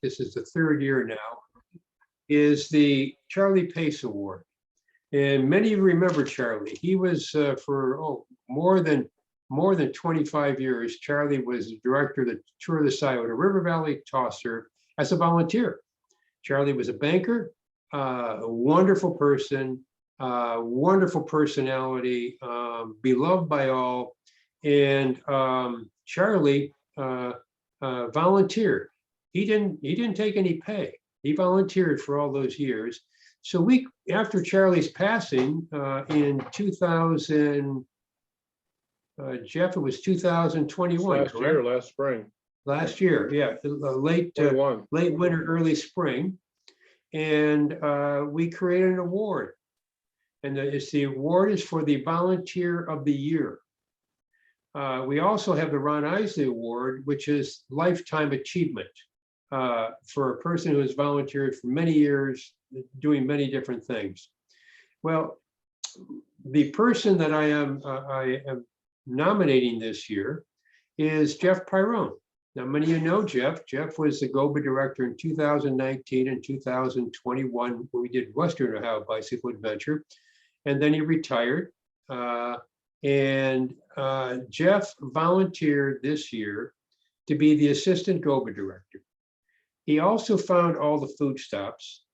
this is the third year now, is the Charlie Pace Award. And many of you remember Charlie. He was for more than 25 years. Charlie was the director of the Tour of the Scioto River Valley Tosser as a volunteer. Charlie was a banker, a wonderful person, wonderful personality, beloved by all. And Charlie volunteered. He didn't take any pay. He volunteered for all those years. So after Charlie's passing in 2000, Jeff, it was 2021. Last year, yeah, late winter, early spring, and we created an award, and the award is for the Volunteer of the Year. We also have the Ron Isley Award, which is lifetime achievement for a person who has volunteered for many years, doing many different things. Well, the person that I am nominating this year is Jeff Pyrone. Now, many of you know Jeff. Jeff was the GOBA director in 2019 and 2021 when we did Western Ohio Bicycle Adventure, and then he retired. Jeff volunteered this year to be the assistant GOBA director. He also found all the food stops,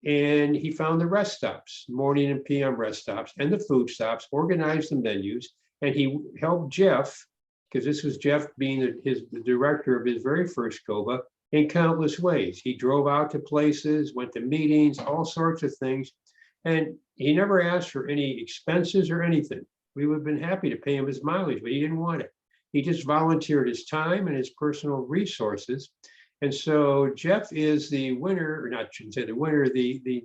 and he found the rest stops, morning and PM rest stops, and the food stops, organized the menus, and he helped Jeff, because this was Jeff being the director of his very first GOBA, in countless ways. He drove out to places, went to meetings, all sorts of things, and he never asked for any expenses or anything. We would have been happy to pay him his mileage, but he didn't want it. He just volunteered his time and his personal resources. And so Jeff is the winner, or not, shouldn't say the winner, the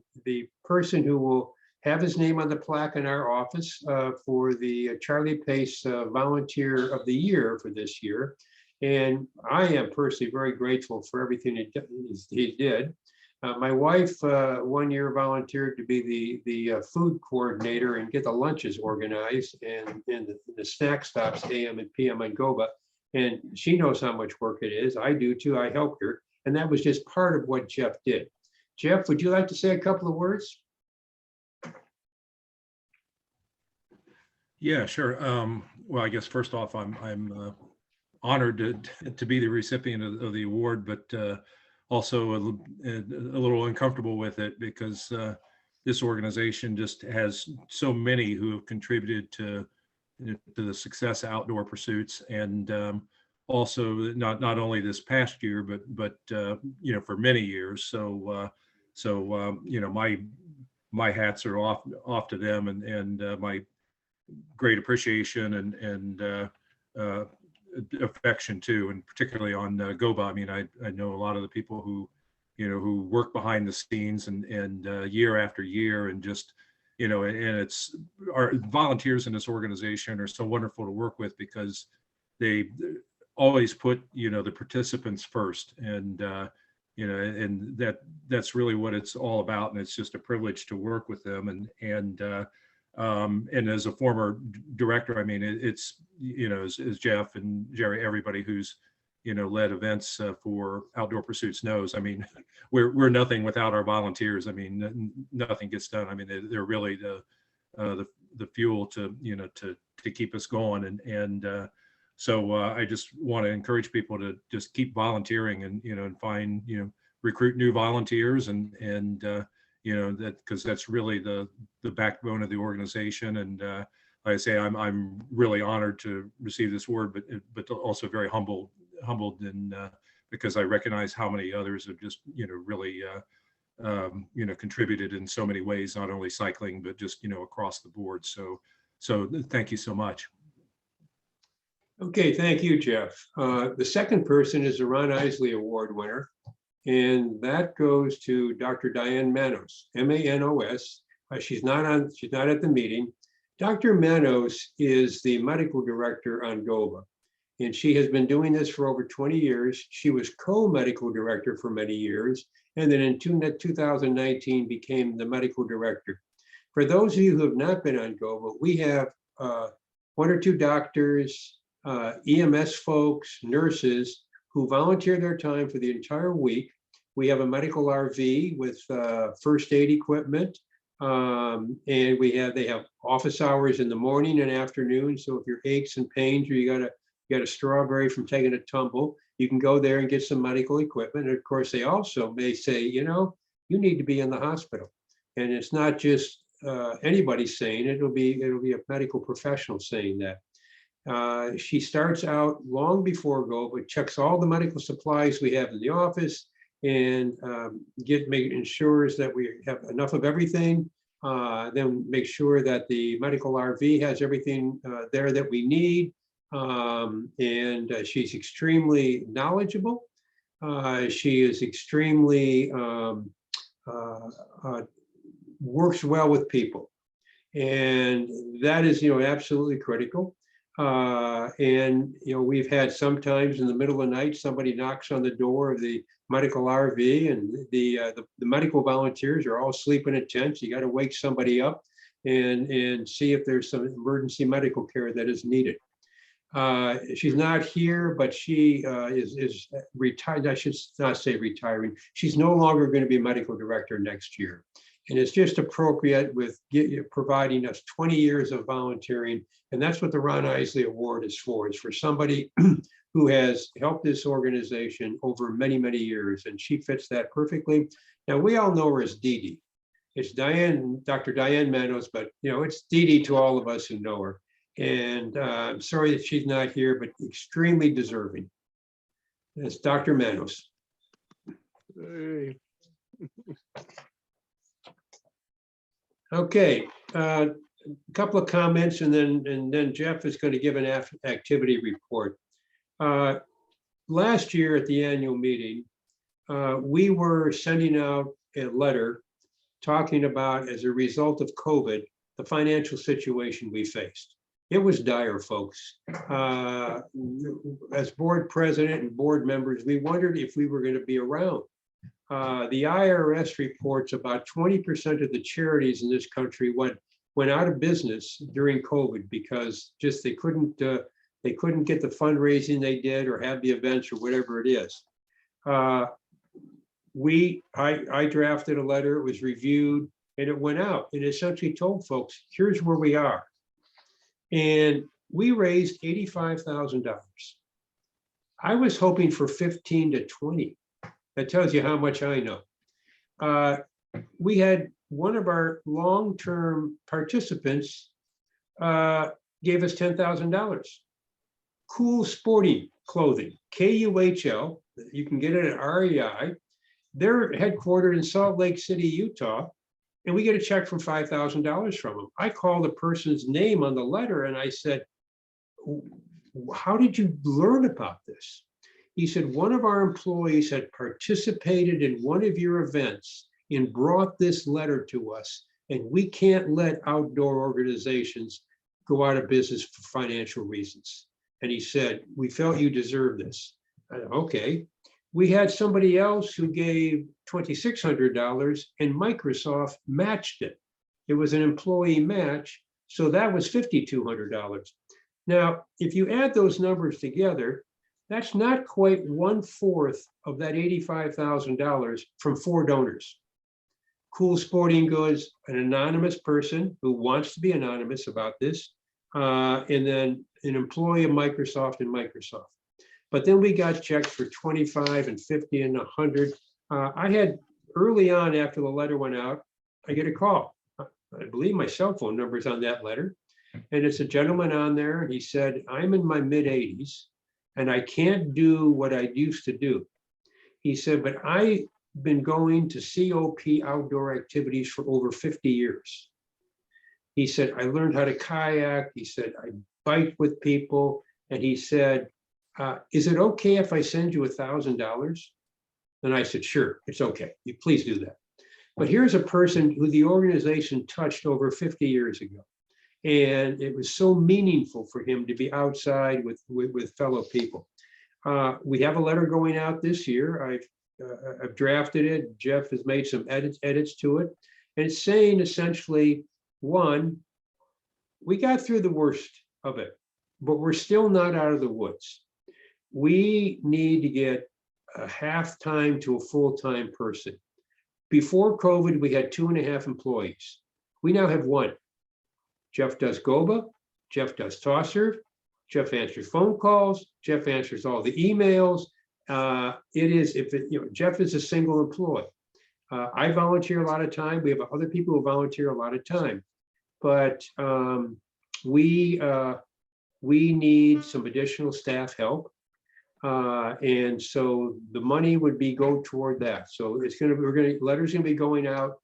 person who will have his name on the plaque in our office for the Charlie Pace Volunteer of the Year for this year. And I am personally very grateful for everything he did. My wife 1 year volunteered to be the food coordinator and get the lunches organized and the snack stops AM and PM on GOBA. And she knows how much work it is. I do too. I helped her. And that was just part of what Jeff did. Jeff, would you like to say a couple of words? Yeah, sure. Well, I guess first off, I'm honored to be the recipient of the award, but also a little uncomfortable with it because this organization just has so many who have contributed to the success of outdoor pursuits, and also not only this past year, but for many years. So my hats are off to them, and my great appreciation and affection too, and particularly on GOBA. I mean, I know a lot of the people who work behind the scenes and year after year, and just and it's our volunteers in this organization are so wonderful to work with because they always put the participants first, and and that's really what it's all about, and it's just a privilege to work with them. And as a former director, I mean, it's as Jeff and Jerry, everybody who's led events for outdoor pursuits knows. I mean, we're nothing without our volunteers. I mean, nothing gets done. I mean, they're really the fuel to to keep us going. So I just want to encourage people to just keep volunteering and and find recruit new volunteers and that, because that's really the backbone of the organization. And like I say, I'm really honored to receive this award, but also very humbled and because I recognize how many others have just really contributed in so many ways, not only cycling but just across the board. So thank you so much. Okay, thank you, Jeff. The second person is the Ron Isley Award winner, and that goes to Dr. Diane Manos, M-A-N-O-S. She's not at the meeting. Dr. Manos is the medical director on GOBA, and she has been doing this for over 20 years. She was co-medical director for many years, and then in 2019 became the medical director. For those of you who have not been on GOBA, we have one or two doctors, EMS folks, nurses who volunteer their time for the entire week We have a medical RV with first aid equipment. And they have office hours in the morning and afternoon. So if your aches and pains or you got a strawberry from taking a tumble, you can go there and get some medical equipment. And of course, they also may say, you know, you need to be in the hospital. And it's not just anybody saying it, it'll be a medical professional saying that. She starts out long before go, but checks all the medical supplies we have in the office and ensures that we have enough of everything. Then make sure that the medical RV has everything there that we need. She's extremely knowledgeable. She is extremely works well with people, and that is, absolutely critical. We've had sometimes in the middle of the night, somebody knocks on the door of the medical RV, and the medical volunteers are all sleeping in tents. You got to wake somebody up and see if there's some emergency medical care that is needed. She's not here, but she is retired. I should not say retiring. She's no longer going to be medical director next year. And it's just appropriate with providing us 20 years of volunteering. And that's what the Ron Isley Award is for. It's for somebody who has helped this organization over many, many years. And she fits that perfectly. Now, we all know her as Dee Dee. It's Dr. Diane Manos, but it's Dee Dee to all of us who know her. And I'm sorry that she's not here, but extremely deserving. It's Dr. Manos. Hey. Okay, a couple of comments, and then Jeff is going to give an activity report. Last year at the annual meeting, we were sending out a letter talking about, as a result of COVID, the financial situation we faced. It was dire, folks. As board president and board members, we wondered if we were going to be around. The IRS reports about 20% of the charities in this country went out of business during COVID because just they couldn't get the fundraising they did or have the events or whatever it is. I drafted a letter, it was reviewed, and it went out and essentially told folks, here's where we are. And we raised $85,000. I was hoping for 15 to 20. That tells you how much I know. We had one of our long-term participants gave us $10,000. Cool Sporting Clothing, KUHL, you can get it at REI. They're headquartered in Salt Lake City, Utah, and we get a check for $5,000 from them. I called the person's name on the letter and I said, how did you learn about this? He said, one of our employees had participated in one of your events and brought this letter to us, and we can't let outdoor organizations go out of business for financial reasons. And he said, we felt you deserve this. Okay. We had somebody else who gave $2,600 and Microsoft matched it. It was an employee match, so that was $5,200. Now, if you add those numbers together, that's not quite 1/4 of that $85,000 from 4 donors. Cool Sporting Goods, an anonymous person who wants to be anonymous about this, and then an employee of Microsoft and Microsoft. But then we got checks for 25 and 50 and 100. I had early on after the letter went out, I get a call. I believe my cell phone number is on that letter. And it's a gentleman on there. And he said, I'm in my mid 80s and I can't do what I used to do. He said, but I've been going to COP outdoor activities for over 50 years. He said, I learned how to kayak. He said, I bike with people. And he said, is it okay if I send you $1,000? And I said, sure, it's okay. You please do that. But here's a person who the organization touched over 50 years ago. And it was so meaningful for him to be outside with fellow people. We have a letter going out this year. I've drafted it. Jeff has made some edits to it. And it's saying essentially, one, we got through the worst of it, but we're still not out of the woods. We need to get a half-time to a full-time person. Before COVID, we had 2.5 employees. We now have 1. Jeff does GOBA, Jeff does TOSSERV, Jeff answers phone calls, Jeff answers all the emails. Jeff is a single employee. I volunteer a lot of time. We have other people who volunteer a lot of time, but we need some additional staff help. And so the money would go toward that. So letters gonna be going out.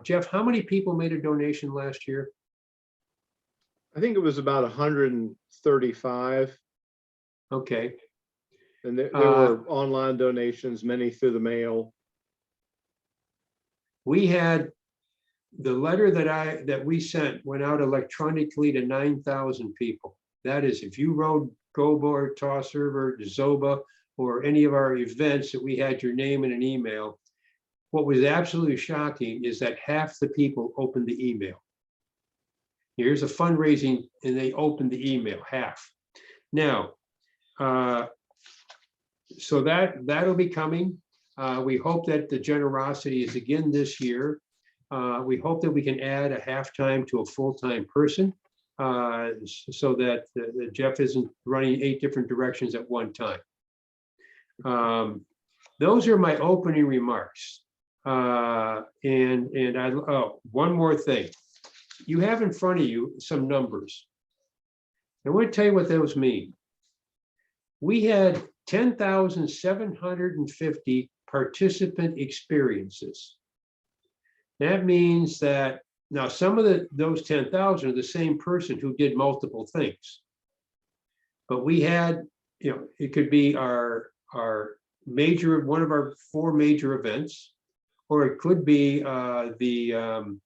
Jeff, how many people made a donation last year? I think it was about 135, Okay, and there were online donations, many through the mail. we had the letter that we sent went out electronically to 9,000 people. That is, if you wrote GOBA or TOSSERV or ZOBA or any of our events that we had your name in an email. What was absolutely shocking is that half the people opened the email. Here's a fundraising and they opened the email, half. Now, so that'll be coming. We hope that the generosity is again this year. We hope that we can add a half-time to a full-time person so that Jeff isn't running 8 different directions at one time. Those are my opening remarks. One more thing. You have in front of you some numbers. I want to tell you what those mean. We had 10,750 participant experiences. That means that now some of those 10,000 are the same person who did multiple things. But we had, it could be our one of our 4 major events, or it could be the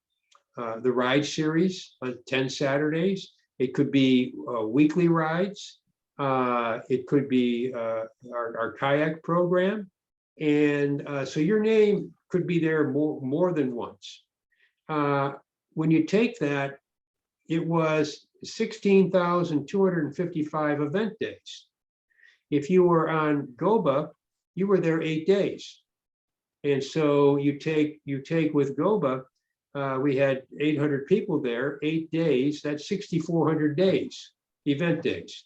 ride series on 10 Saturdays. It could be weekly rides. It could be our kayak program. And so your name could be there more than once. When you take that, it was 16,255 event days. If you were on GOBA, you were there 8 days. And so you take with GOBA, we had 800 people there, 8 days, that's 6,400 days, event days.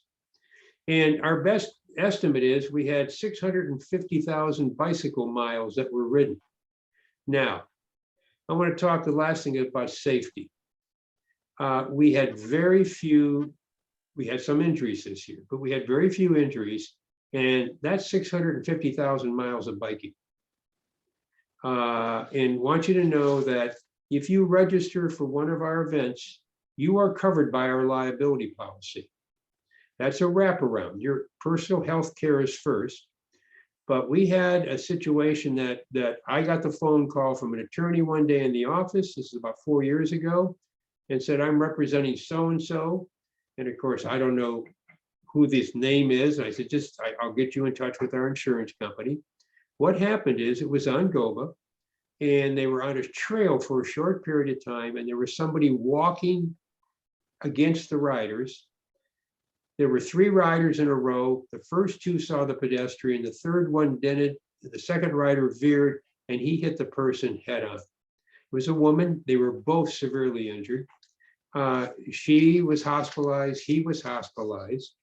And our best estimate is we had 650,000 bicycle miles that were ridden. Now, I want to talk the last thing about safety. We had we had some injuries this year, but we had very few injuries, and that's 650,000 miles of biking. And want you to know that if you register for one of our events, you are covered by our liability policy. That's a wraparound. Your personal health care is first. But we had a situation that I got the phone call from an attorney one day in the office, this is about 4 years ago, and said, I'm representing so-and-so. And of course, I don't know who this name is. And I said, I'll get you in touch with our insurance company. What happened is it was on GOBA, and they were on a trail for a short period of time, and there was somebody walking against the riders. There were 3 riders in a row. The first 2 saw the pedestrian, the third one didn't. The second rider veered and he hit the person head on. It was a woman. They were both severely injured. She was hospitalized, he was hospitalized,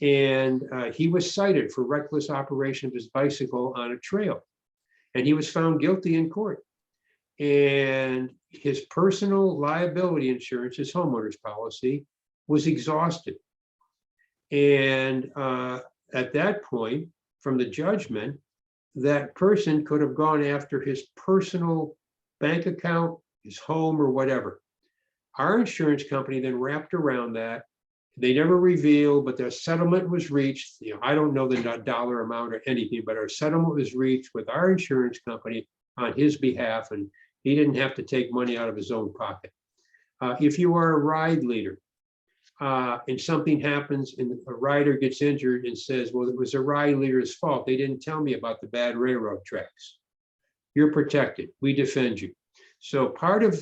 and he was cited for reckless operation of his bicycle on a trail. And he was found guilty in court. And his personal liability insurance, his homeowner's policy, was exhausted. And at that point, from the judgment, that person could have gone after his personal bank account, his home, or whatever. Our insurance company then wrapped around that. They never revealed, but their settlement was reached. I don't know the dollar amount or anything, but our settlement was reached with our insurance company on his behalf, and he didn't have to take money out of his own pocket. If you are a ride leader, and something happens and a rider gets injured and says, well, it was a ride leader's fault. They didn't tell me about the bad railroad tracks. You're protected. We defend you. So part of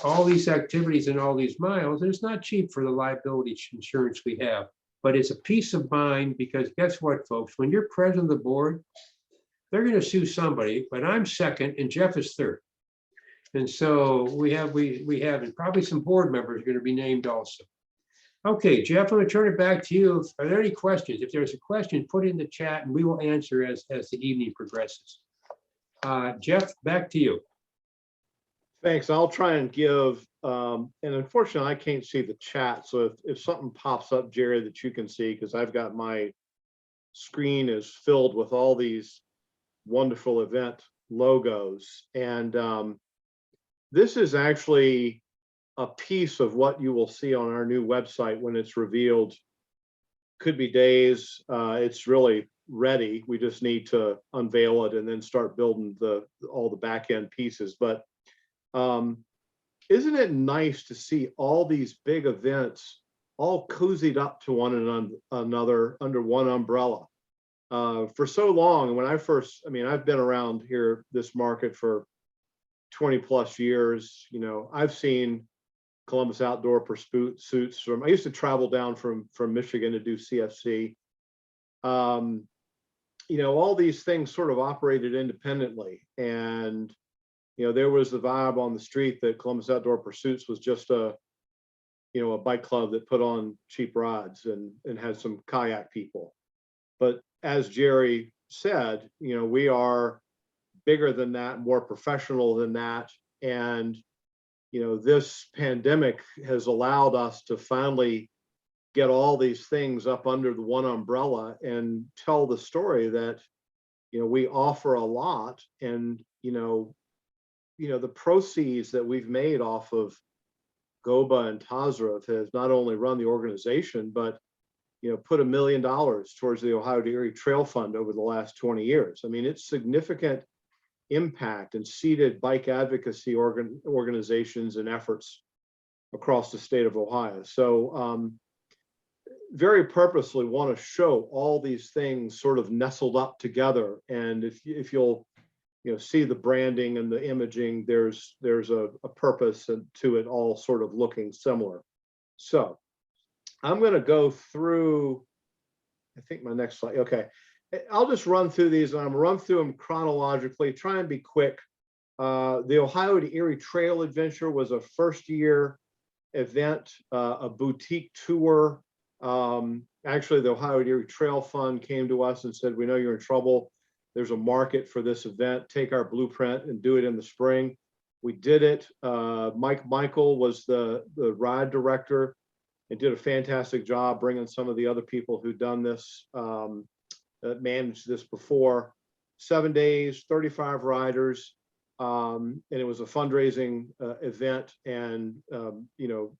all these activities and all these miles, and it's not cheap for the liability insurance we have, but it's a peace of mind, because guess what, folks? When you're president of the board they're going to sue somebody, but I'm second and Jeff is third. And so we have, and probably some board members are going to be named also. Okay, Jeff, I'm going to turn it back to you. Are there any questions? If there's a question, put it in the chat and we will answer as the evening progresses. Jeff, back to you. Thanks. I'll try and give, and unfortunately, I can't see the chat. So if something pops up, Jerry, that you can see, because I've got my screen is filled with all these wonderful event logos. And this is actually a piece of what you will see on our new website when it's revealed. Could be days. It's really ready. We just need to unveil it and then start building all the back end pieces. But isn't it nice to see all these big events all cozied up to one another under one umbrella? For so long, and when I've been around here, this market for 20 plus years, I've seen Columbus Outdoor Pursuits I used to travel down from Michigan to do CFC. All these things sort of operated independently, and there was the vibe on the street that Columbus Outdoor Pursuits was just a bike club that put on cheap rides and had some kayak people. But as Jerry said, we are bigger than that, more professional than that. And, this pandemic has allowed us to finally get all these things up under the one umbrella and tell the story that, we offer a lot. And, the proceeds that we've made off of GOBA and Tazra has not only run the organization, but put $1 million towards the Ohio to Erie Trail Fund over the last 20 years. I mean, it's significant impact and seeded bike advocacy organizations and efforts across the state of Ohio. So very purposely want to show all these things sort of nestled up together. And if you'll see the branding and the imaging, there's a purpose to it all sort of looking similar. So I'm going to go through, I think my next slide. Okay. I'll just run through these, and I'm going to run through them chronologically, try and be quick. The Ohio to Erie Trail Adventure was a first-year event, a boutique tour. Actually, the Ohio to Erie Trail Fund came to us and said, we know you're in trouble. There's a market for this event. Take our blueprint and do it in the spring. We did it. Mike Michael was the ride director and did a fantastic job bringing some of the other people who'd done this, managed this before. 7 days, 35 riders, and it was a fundraising event, and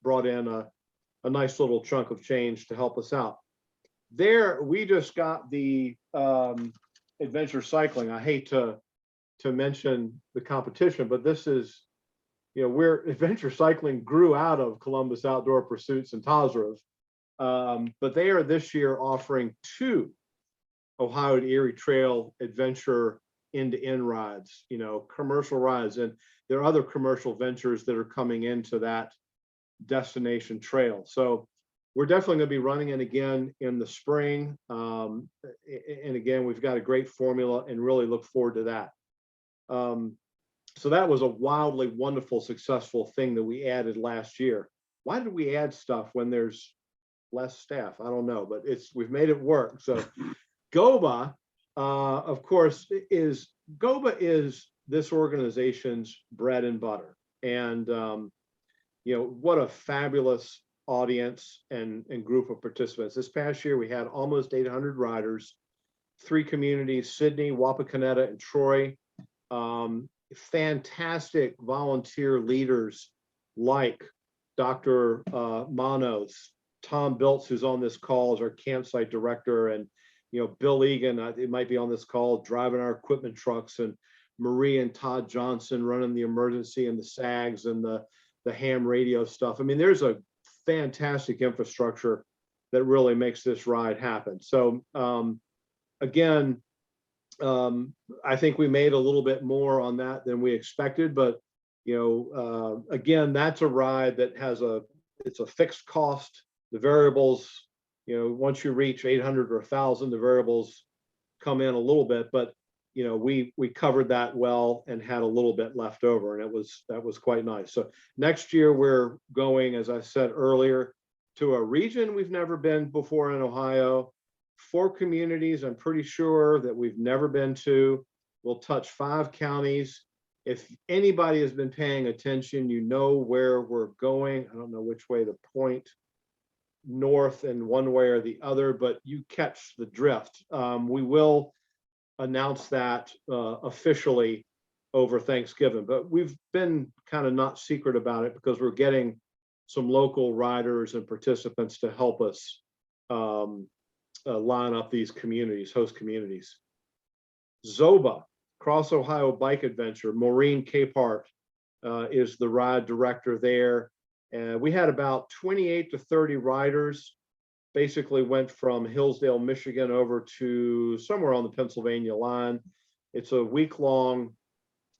brought in a nice little chunk of change to help us out. There, we just got the adventure cycling. I hate to mention the competition, but this is, where adventure cycling grew out of Columbus Outdoor Pursuits and Tazra. But they are this year offering 2 Ohio to Erie Trail Adventure end-to-end rides, commercial rides. And there are other commercial ventures that are coming into that destination trail. So we're definitely going to be running it again in the spring. And again, we've got a great formula and really look forward to that. So that was a wildly wonderful, successful thing that we added last year. Why did we add stuff when there's less staff? I don't know, but we've made it work. So GOBA, of course, GOBA is this organization's bread and butter. And, what a fabulous audience and group of participants. This past year, we had almost 800 riders, 3 communities, Sydney, Wapakoneta, and Troy. Fantastic volunteer leaders like Dr. Manos, Tom Biltz, who's on this call, is our campsite director, and Bill Egan, it might be on this call, driving our equipment trucks, and Marie and Todd Johnson running the emergency and the SAGs and the ham radio stuff. I mean, there's a fantastic infrastructure that really makes this ride happen. So again, I think we made a little bit more on that than we expected, but again, that's a ride that it's a fixed cost. The variables, once you reach 800 or 1,000, the variables come in a little bit, but you know, we covered that well and had a little bit left over, and that was quite nice. So next year we're going, as I said earlier, to a region we've never been before in Ohio, 4 communities I'm pretty sure that we've never been to. We'll touch 5 counties. If anybody has been paying attention, you know where we're going. I don't know which way to point north in one way or the other, but you catch the drift. We will announce that officially over Thanksgiving, but we've been kind of not secret about it because we're getting some local riders and participants to help us line up these communities, host communities. Zoba, Cross Ohio Bike Adventure, Maureen Capehart is the ride director there. And we had about 28 to 30 riders, basically went from Hillsdale, Michigan over to somewhere on the Pennsylvania line. It's a week-long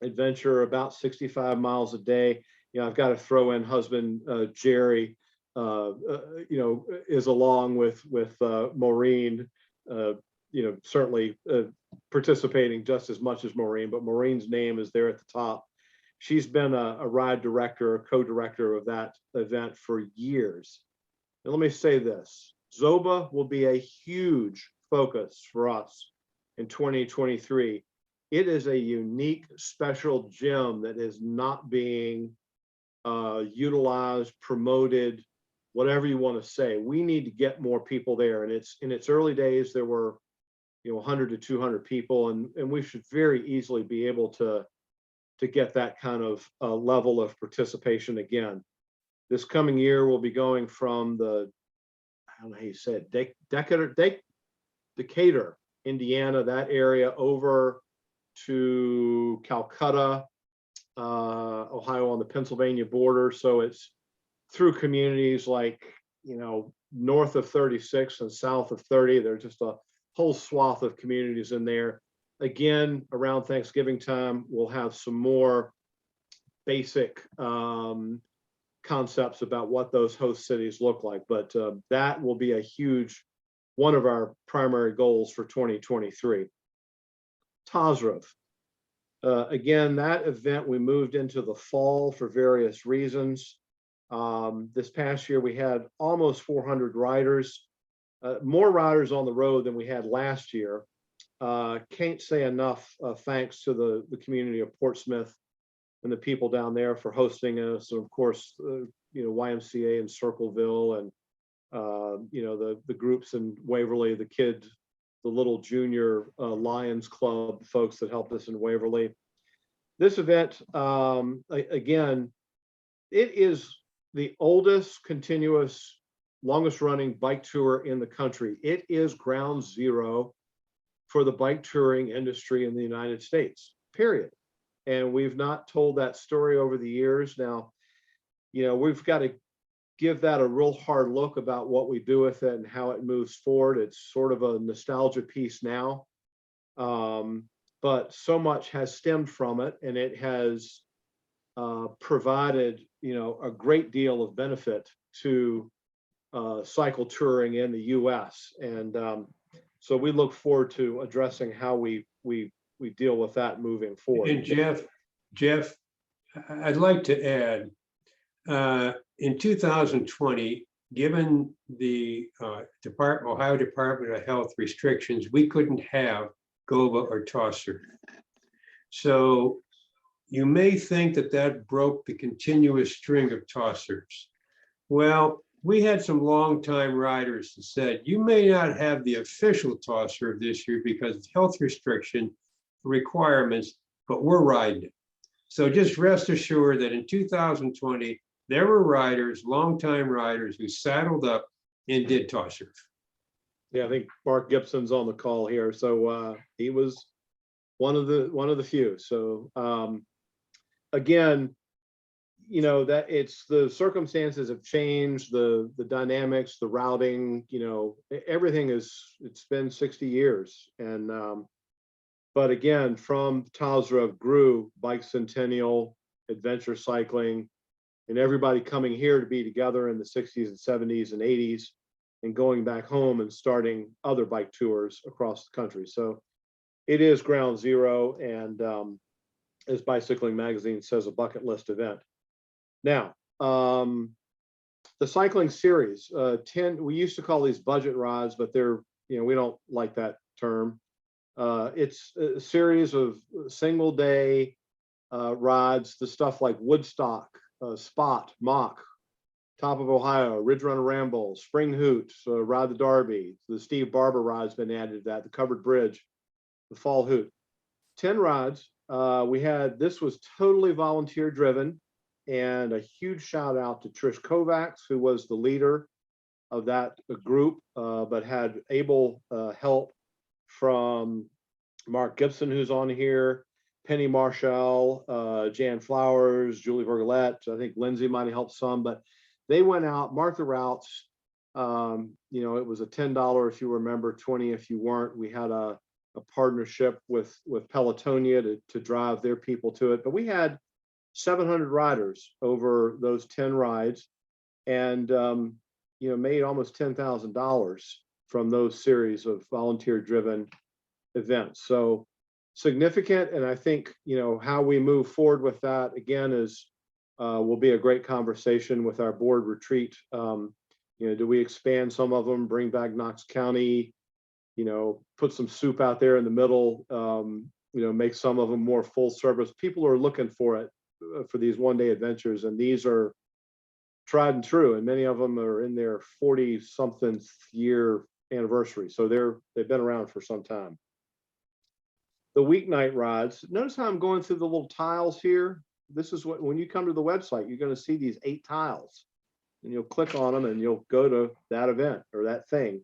adventure, about 65 miles a day. You know, I've got to throw in husband Jerry, you know, is along with Maureen, you know, certainly participating just as much as Maureen, but Maureen's name is there at the top. She's been a ride director, a co-director of that event for years. And let me say this, Zoba will be a huge focus for us in 2023. It is a unique, special gem that is not being utilized, promoted, whatever you want to say. We need to get more people there. And it's in its early days, there were, you know, 100 to 200 people, and we should very easily be able to get that kind of level of participation again. This coming year, we'll be going from the, I don't know how you say it, Decatur, Indiana, that area, over to Calcutta, Ohio on the Pennsylvania border. So it's through communities like, you know, north of 36 and south of 30. There's just a whole swath of communities in there. Again, around Thanksgiving time, we'll have some more basic concepts about what those host cities look like. But that will be a huge, one of our primary goals for 2023. Tazrev. Again, that event we moved into the fall for various reasons. This past year, we had almost 400 riders, more riders on the road than we had last year. Can't say enough thanks to the community of Portsmouth and the people down there for hosting us. And of course, you know, YMCA in Circleville, and you know, the groups in Waverly, the little junior Lions Club folks that helped us in Waverly. This event, again, it is the oldest continuous, longest running bike tour in the country. It is ground zero for the bike touring industry in the United States, period. And we've not told that story over the years. Now, you know, we've got to give that a real hard look about what we do with it and how it moves forward. It's sort of a nostalgia piece now. But so much has stemmed from it, and it has provided, you know, a great deal of benefit to cycle touring in the US. And so we look forward to addressing how we deal with that moving forward. And Jeff, I'd like to add, in 2020, given the Ohio Department of Health restrictions, we couldn't have GOBA or Tosser. So you may think that broke the continuous string of Tossers. Well, we had some longtime riders that said, you may not have the official Tosser this year because of health restriction requirements, but we're riding it. So just rest assured that in 2020, there were riders, longtime riders, who saddled up and did Tosser. Yeah, I think Mark Gibson's on the call here. So he was one of the few. So again, you know, that it's the circumstances have changed, the dynamics, the routing, you know, everything it's been 60 years. And but again, from Tazrev grew Bike Centennial, adventure cycling, and everybody coming here to be together in the 60s and 70s and 80s, and going back home and starting other bike tours across the country. So it is ground zero, and as Bicycling Magazine says, a bucket list event. Now, the cycling series, 10, we used to call these budget rides, but they're, we don't like that term. It's a series of single day rides, the stuff like Woodstock, Spot, Mock, Top of Ohio, Ridge Runner Ramble, Spring Hoot, Ride the Derby. The Steve Barber ride's been added to that, the Covered Bridge, the Fall Hoot. 10 rides. This was totally volunteer driven, and a huge shout out to Trish Kovacs, who was the leader of that group, but had able help from Mark Gibson, who's on here, Penny Marshall, Jan Flowers, Julie Vergolette. I think Lindsay might have helped some, but they went out, marked the routes. It was a $10 if you remember, 20 if you weren't. We had a partnership with Pelotonia to drive their people to it, but we had 700 riders over those 10 rides, and made almost $10,000 from those series of volunteer driven events. So significant. And I think, how we move forward with that again is will be a great conversation with our board retreat. Do we expand some of them, bring back Knox County, put some soup out there in the middle, make some of them more full service. People are looking for it, for these one-day adventures, and these are tried and true, and many of them are in their 40-something year anniversary, so they've been around for some time. The weeknight rides, notice how I'm going through the little tiles here. This is when you come to the website, you're going to see these 8 tiles, and you'll click on them and you'll go to that event or that thing.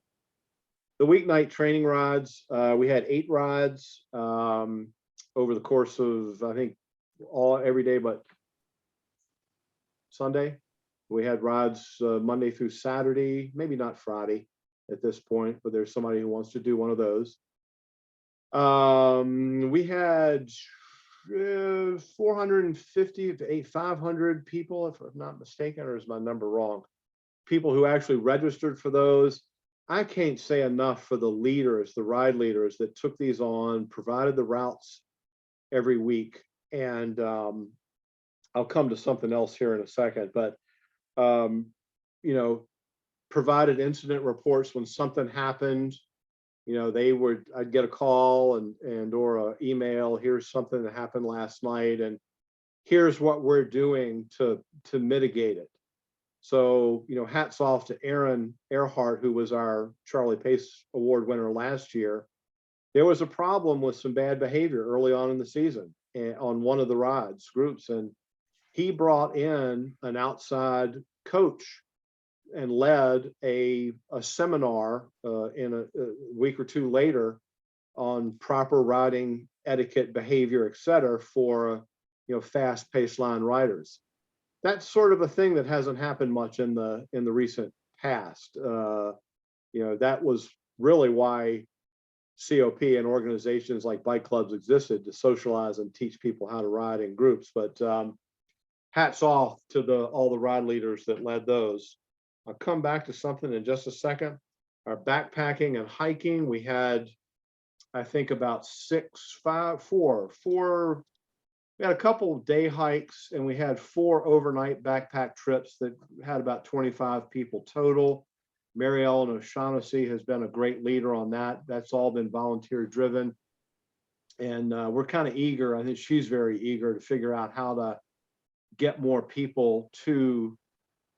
The weeknight training rides, we had 8 rides over the course of, I think, every day but Sunday. We had rides Monday through Saturday, maybe not Friday at this point, but there's somebody who wants to do one of those. We had 450 to 500 people, if I'm not mistaken, or is my number wrong? People who actually registered for those. I can't say enough for the leaders, the ride leaders that took these on, provided the routes every week. And I'll come to something else here in a second, but provided incident reports when something happened. I'd get a call and or an email, here's something that happened last night, and here's what we're doing to mitigate it. So, hats off to Aaron Earhart, who was our Charlie Pace Award winner last year. There was a problem with some bad behavior early on in the season on one of the rides groups, and he brought in an outside coach and led a seminar in a week or two later on proper riding etiquette, behavior, etc., for fast-paced line riders. That's sort of a thing that hasn't happened much in the recent past. That was really why COP and organizations like bike clubs existed, to socialize and teach people how to ride in groups. But hats off to all the ride leaders that led those. I'll come back to something in just a second. Our backpacking and hiking, we had, I think, about 4. We had a couple of day hikes, and we had 4 overnight backpack trips that had about 25 people total. Mary Ellen O'Shaughnessy has been a great leader on that. That's all been volunteer driven. And we're kind of eager, I think she's very eager to figure out how to get more people to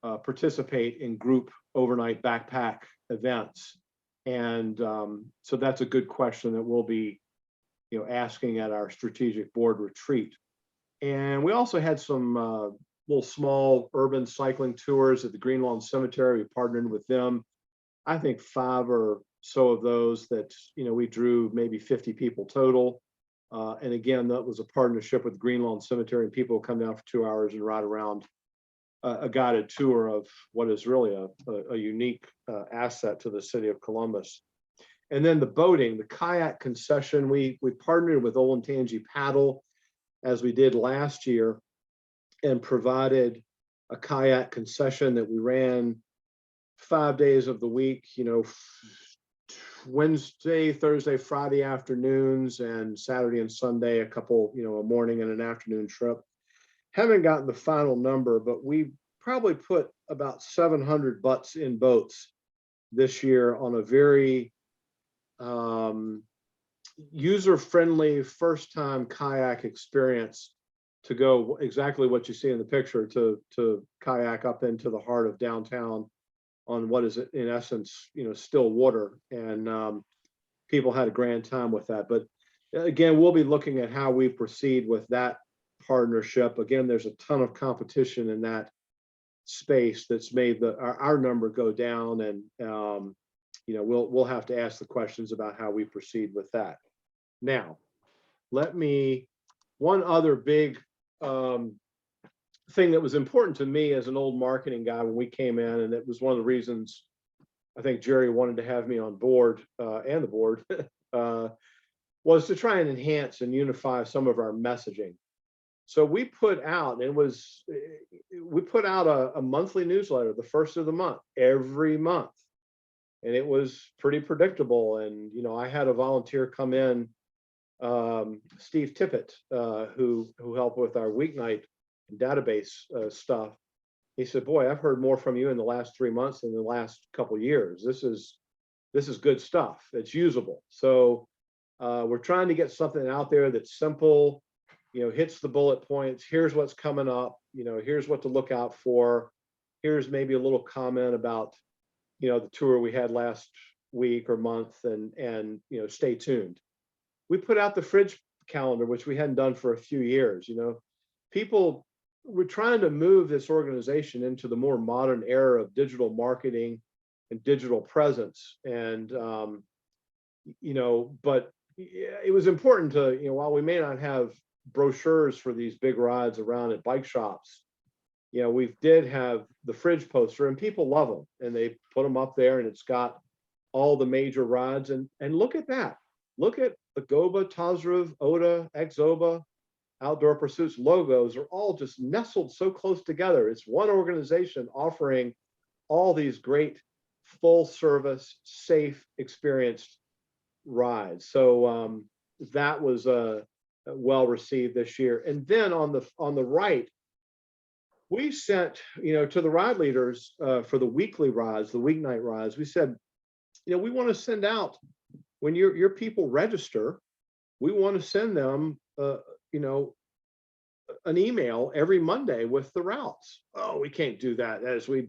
participate in group overnight backpack events. And so that's a good question that we'll be asking at our strategic board retreat. And we also had some little small urban cycling tours at the Green Lawn Cemetery. We partnered with them. I think 5 or so of those that we drew maybe 50 people total. And again, that was a partnership with Green Lawn Cemetery, and people come down for 2 hours and ride around a guided tour of what is really a unique asset to the city of Columbus. And then the boating, the kayak concession, we partnered with Olentangy Paddle, as we did last year, and provided a kayak concession that we ran 5 days of the week, Wednesday, Thursday, Friday afternoons, and Saturday and Sunday, a couple, a morning and an afternoon trip. Haven't gotten the final number, but we probably put about 700 butts in boats this year on a very user-friendly first-time kayak experience to go exactly what you see in the picture, to kayak up into the heart of downtown on what is in essence, still water. And people had a grand time with that. But again, we'll be looking at how we proceed with that partnership. Again, there's a ton of competition in that space that's made our number go down, and we'll have to ask the questions about how we proceed with that. Now, one other big thing that was important to me as an old marketing guy when we came in, and it was one of the reasons I think Jerry wanted to have me on board, and the board, was to try and enhance and unify some of our messaging. So we put out a monthly newsletter, the first of the month, every month. And it was pretty predictable. And, I had a volunteer come in, Steve Tippett, who helped with our weeknight database stuff. He said, boy, I've heard more from you in the last 3 months than the last couple of years. This is good stuff. It's usable. So we're trying to get something out there that's simple, hits the bullet points. Here's what's coming up. Here's what to look out for. Here's maybe a little comment about, the tour we had last week or month, and stay tuned. We put out the fridge calendar, which we hadn't done for a few years. We're trying to move this organization into the more modern era of digital marketing and digital presence. And, but it was important to, while we may not have brochures for these big rides around at bike shops, we did have the fridge poster, and people love them, and they put them up there, and it's got all the major rides. And look at that. Look at the Goba, Tazrav, Oda, Exoba, Outdoor Pursuits logos are all just nestled so close together. It's one organization offering all these great full service, safe, experienced rides. So that was well received this year. And then on the right, we sent, to the ride leaders for the weekly rides, the weeknight rides, we said, we want to send out, when your people register, we want to send them, an email every Monday with the routes. Oh, we can't do that, as we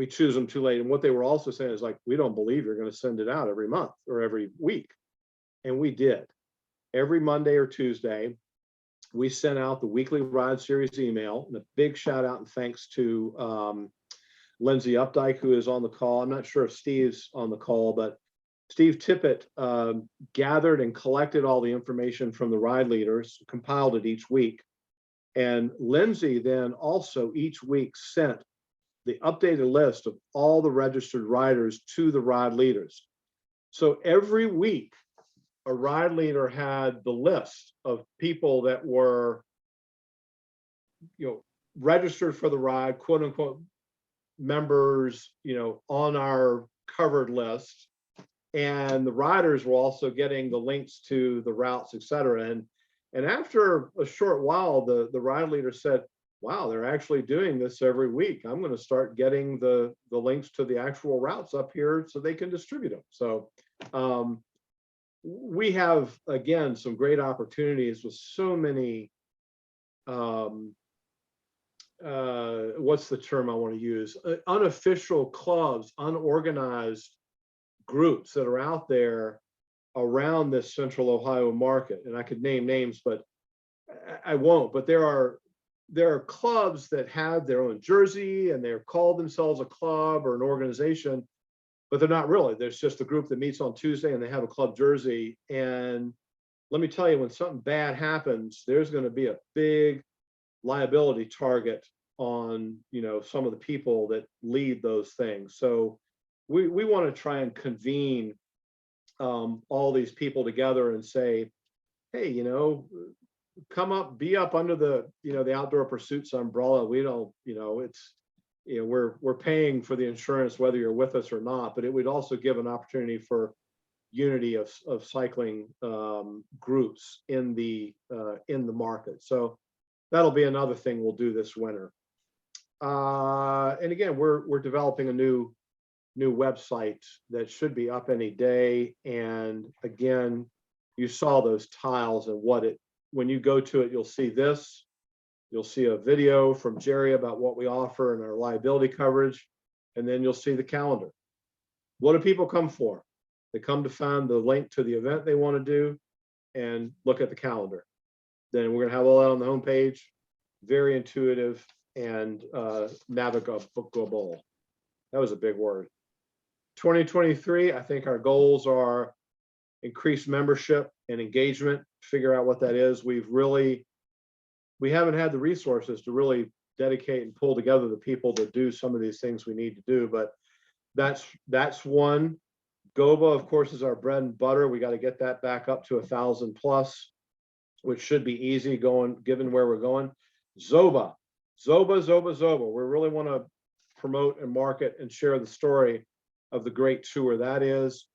choose them too late. And what they were also saying is, like, we don't believe you're going to send it out every month or every week. And we did. Every Monday or Tuesday, we sent out the weekly ride series email. And a big shout out and thanks to Lindsay Updike, who is on the call. I'm not sure if Steve's on the call, but Steve Tippett gathered and collected all the information from the ride leaders, compiled it each week. And Lindsay then also each week sent the updated list of all the registered riders to the ride leaders. So every week, a ride leader had the list of people that were, registered for the ride, quote unquote, members, on our covered list. And the riders were also getting the links to the routes, et cetera. And after a short while, the ride leader said, wow, they're actually doing this every week. I'm going to start getting the links to the actual routes up here so they can distribute them. So we have, again, some great opportunities with so many, what's the term I want to use? Unofficial clubs, unorganized groups that are out there around this Central Ohio market. And I could name names, but I won't. But there are clubs that have their own jersey, and they're called themselves a club or an organization, but they're not really. There's just a group that meets on Tuesday and they have a club jersey. And let me tell you, when something bad happens, there's going to be a big liability target on, some of the people that lead those things. So we want to try and convene all these people together and say, hey, come up, be up under the, the Outdoor Pursuits umbrella. We don't, we're paying for the insurance whether you're with us or not, but it would also give an opportunity for unity of cycling groups in the market. So that'll be another thing we'll do this winter. And again, we're developing a new website that should be up any day. And again, you saw those tiles and when you go to it, you'll see this. You'll see a video from Jerry about what we offer and our liability coverage. And then you'll see the calendar. What do people come for? They come to find the link to the event they want to do and look at the calendar. Then we're going to have all that on the homepage. Very intuitive and navigable. That was a big word. 2023, I think our goals are increased membership and engagement, figure out what that is. We haven't had the resources to really dedicate and pull together the people to do some of these things we need to do, but that's one. GOBA, of course, is our bread and butter. We got to get that back up to 1,000 plus, which should be easy given where we're going. Zoba. We really want to promote and market and share the story of the great tour that is.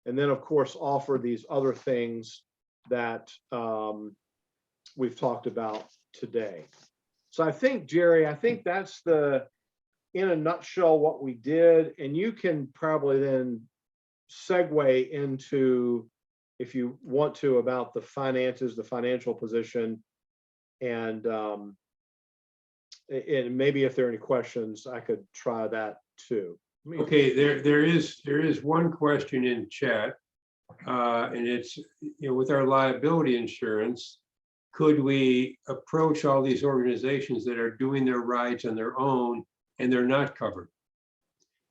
And then, of course, offer these other things that we've talked about today. So I think, Jerry, that's in a nutshell what we did. And you can probably then segue into, if you want to, about the finances, the financial position, and maybe if there are any questions, I could try that too. Okay, there is one question in chat, and it's, with our liability insurance, could we approach all these organizations that are doing their rides on their own and they're not covered?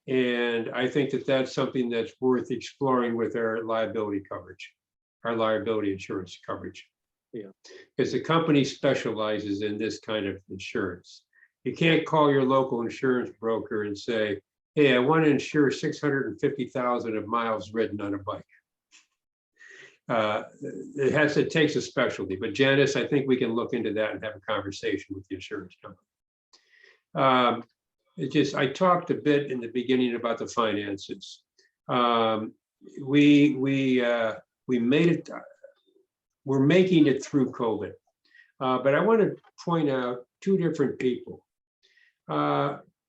And I think that that's something that's worth exploring with our liability coverage, our liability insurance coverage. Yeah, because the company specializes in this kind of insurance. You can't call your local insurance broker and say, hey, I want to insure 650,000 of miles ridden on a bike. It takes a specialty, but Janice, I think we can look into that and have a conversation with the insurance company. I talked a bit in the beginning about the finances. We made it. We're making it through COVID, but I want to point out two different people.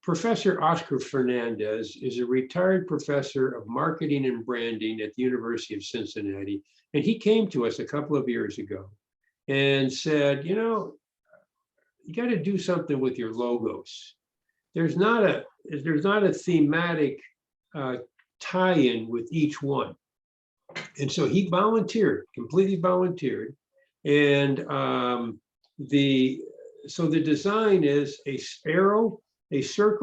Professor Oscar Fernandez is a retired professor of marketing and branding at the University of Cincinnati, and he came to us a couple of years ago and said, you got to do something with your logos. There's not a thematic tie-in with each one. And so he completely volunteered. And so the design is a circle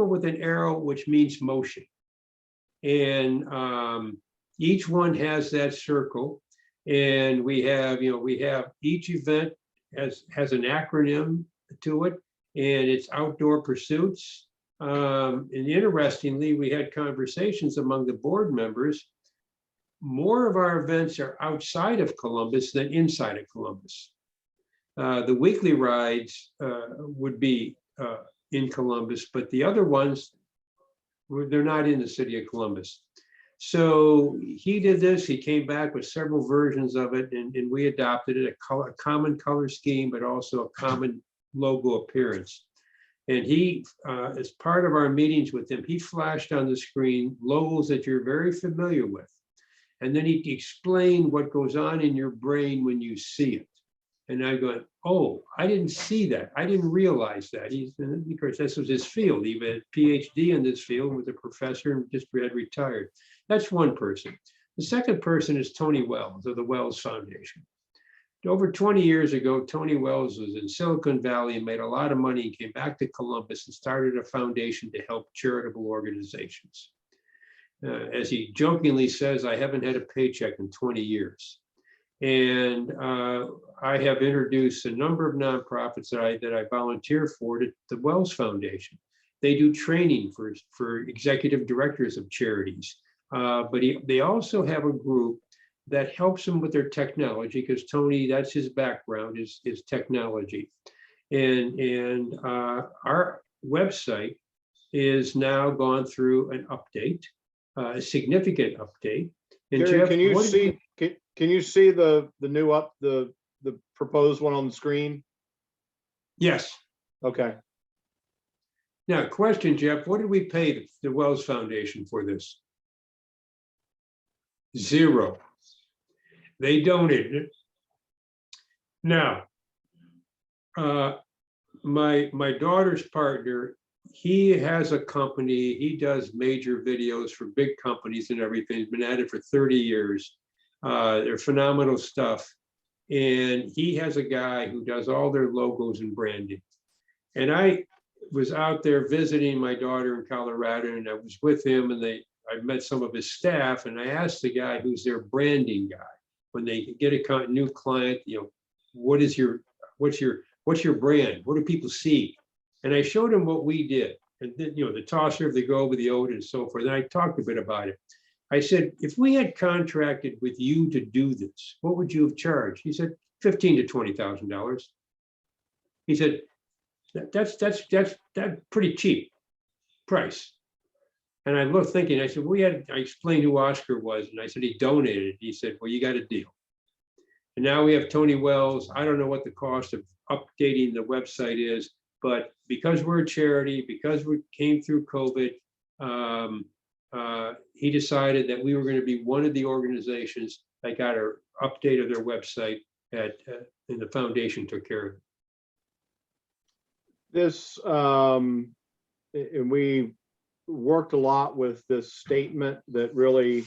with an arrow, which means motion. And each one has that circle. And we have each event has an acronym to it, and it's outdoor pursuits. And interestingly, we had conversations among the board members. More of our events are outside of Columbus than inside of Columbus. The weekly rides would be in Columbus, but the other ones, they're not in the city of Columbus. So he did this, he came back with several versions of it, and we adopted it, a common color scheme, but also a common logo appearance. And he, as part of our meetings with him, he flashed on the screen logos that you're very familiar with. And then he explained what goes on in your brain when you see it. And I go, oh, I didn't see that. I didn't realize that. Because this was his field. He had a PhD in this field, was a professor and just had retired. That's one person. The second person is Tony Wells of the Wells Foundation. Over 20 years ago, Tony Wells was in Silicon Valley and made a lot of money and came back to Columbus and started a foundation to help charitable organizations. As he jokingly says, I haven't had a paycheck in 20 years. And I have introduced a number of nonprofits that I volunteer for to the Wells Foundation. They do training for executive directors of charities, but they also have a group that helps them with their technology, because Tony, that's his background, is technology. And our website is now gone through an update, a significant update. And Jerry, Jeff, can you what did see, can you see the new the proposed one on the screen? yes. Okay. Now, question, Jeff, what did we pay the Wells Foundation for this? Zero. They donated it. Now, my daughter's partner, he has a company, he does major videos for big companies and everything. He's been at it for 30 years. They're phenomenal stuff. And he has a guy who does all their logos and branding. And I was out there visiting my daughter in Colorado, and I was with him, and I met some of his staff, and I asked the guy who's their branding guy, when they get a new client, what's your brand? What do people see? And I showed him what we did, and then, the tosser, the Goba, the Ode, and so forth. And I talked a bit about it. I said, if we had contracted with you to do this, what would you have charged? He said, $15,000 to $20,000. He said, that's pretty cheap price. And I looked thinking, I said, I explained who Oscar was, and I said, he donated. He said, well, you got a deal. And now we have Tony Wells. I don't know what the cost of updating the website is, but because we're a charity, because we came through COVID, he decided that we were going to be one of the organizations that got an update of their website and the foundation took care of it. This, and we worked a lot with this statement that really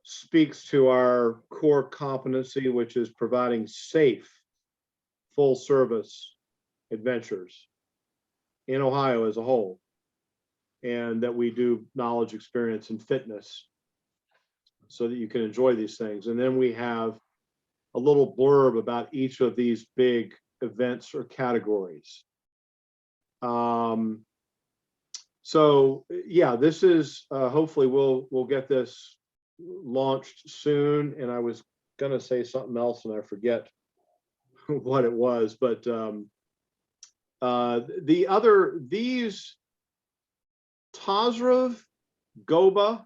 speaks to our core competency, which is providing safe, full service adventures in Ohio as a whole, and that we do knowledge, experience, and fitness so that you can enjoy these things. And then we have a little blurb about each of these big events or categories. So yeah, this is hopefully we'll get this launched soon. And I was gonna say something else and I forget what it was, but these Tazrav, Goba,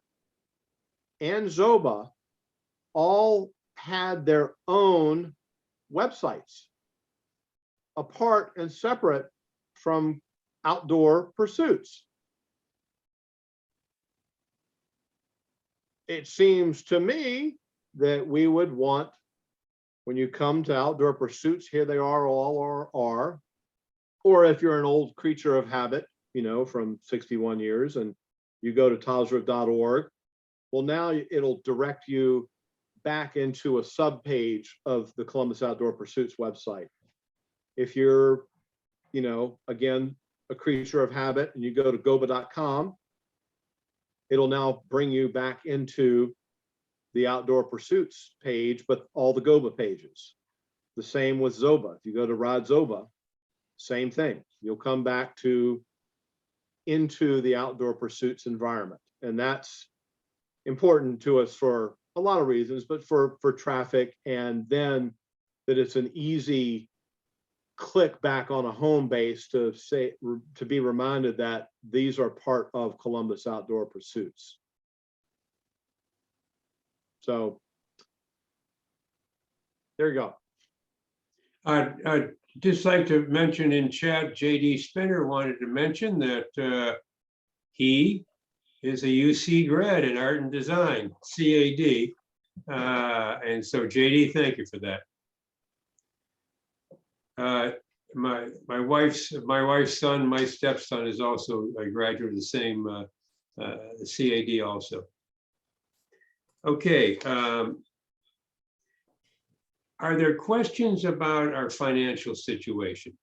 and Zoba all had their own websites apart and separate from Outdoor Pursuits. It seems to me that we would want, when you come to Outdoor Pursuits, here they are, all are, or if you're an old creature of habit, from 61 years, and you go to tazrav.org, well, now it'll direct you back into a subpage of the Columbus Outdoor Pursuits website. If you're, again, a creature of habit and you go to goba.com, it'll now bring you back into the Outdoor Pursuits page, but all the Goba pages. The same with Zoba. If you go to Rod Zoba, same thing. You'll come back into the Outdoor Pursuits environment. And that's important to us for a lot of reasons, but for traffic, and then that it's an easy click back on a home base to be reminded that these are part of Columbus Outdoor Pursuits. So there you go. I'd just like to mention in chat, JD Spinner wanted to mention that he is a UC grad in art and design, CAD. And so JD, thank you for that. My wife's son, my stepson, is also a graduate of the same CAD also. Okay. Are there questions about our financial situation?